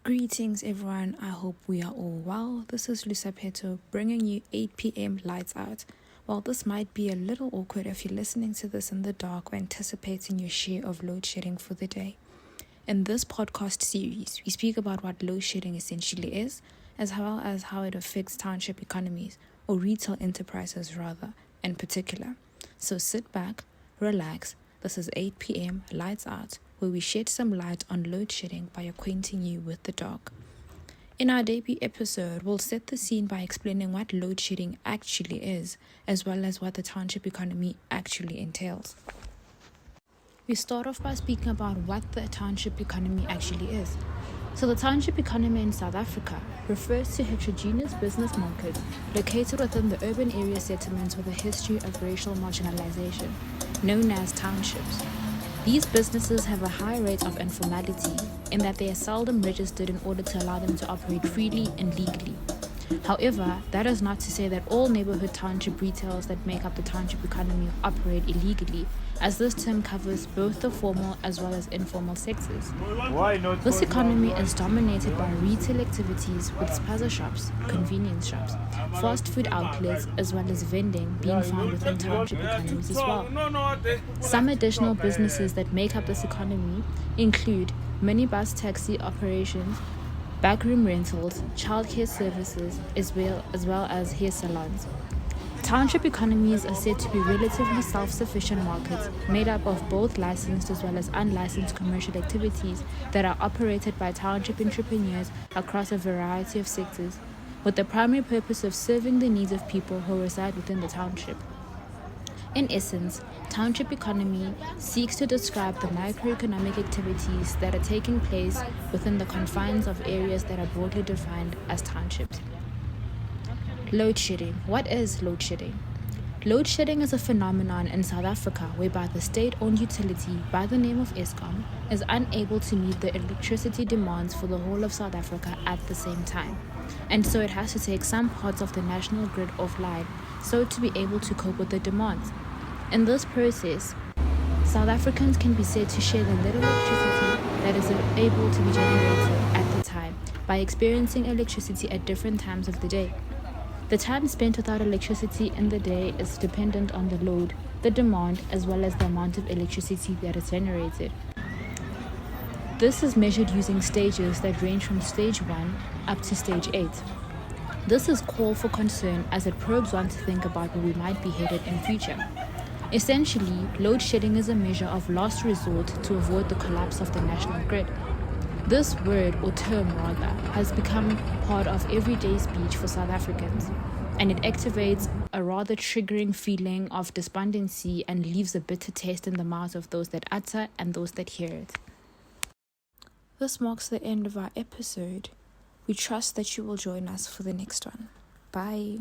Greetings everyone, I hope we are all well. This is Lusapeto bringing you 8 p.m. lights out. While this might be a little awkward if you're listening to this in the dark or anticipating your share of load shedding for the day. In this podcast series, we speak about what load shedding essentially is, as well as how it affects township economies, or retail enterprises rather, in particular. So sit back, relax. This is 8 p.m. lights out, where we shed some light on load shedding by acquainting you with the dark. In our debut episode, we'll set the scene by explaining what load shedding actually is, as well as what the township economy actually entails. We start off by speaking about what the township economy actually is. So the township economy in South Africa refers to heterogeneous business markets located within the urban area settlements with a history of racial marginalization, known as townships. These businesses have a high rate of informality in that they are seldom registered in order to allow them to operate freely and legally. However, that is not to say that all neighborhood township retailers that make up the township economy operate illegally, as this term covers both the formal as well as informal sectors. This economy is dominated by retail activities with spaza shops, convenience shops, fast food outlets, as well as vending being found within township economies as well. Some additional businesses that make up this economy include minibus taxi operations, backroom rentals, childcare services, as well as hair salons. Township economies are said to be relatively self-sufficient markets made up of both licensed as well as unlicensed commercial activities that are operated by township entrepreneurs across a variety of sectors, with the primary purpose of serving the needs of people who reside within the township. In essence, township economy seeks to describe the microeconomic activities that are taking place within the confines of areas that are broadly defined as townships. Load shedding. What is load shedding? Load shedding is a phenomenon in South Africa whereby the state-owned utility by the name of Eskom is unable to meet the electricity demands for the whole of South Africa at the same time. And so it has to take some parts of the national grid offline so to be able to cope with the demands. In this process, South Africans can be said to share the little electricity that is able to be generated at the time by experiencing electricity at different times of the day. The time spent without electricity in the day is dependent on the load, the demand, as well as the amount of electricity that is generated. This is measured using stages that range from stage 1 up to stage 8. This is call for concern as it probes one to think about where we might be headed in future. Essentially, load shedding is a measure of last resort to avoid the collapse of the national grid. This word, or term rather, has become part of everyday speech for South Africans, and it activates a rather triggering feeling of despondency and leaves a bitter taste in the mouths of those that utter and those that hear it. This marks the end of our episode. We trust that you will join us for the next one. Bye.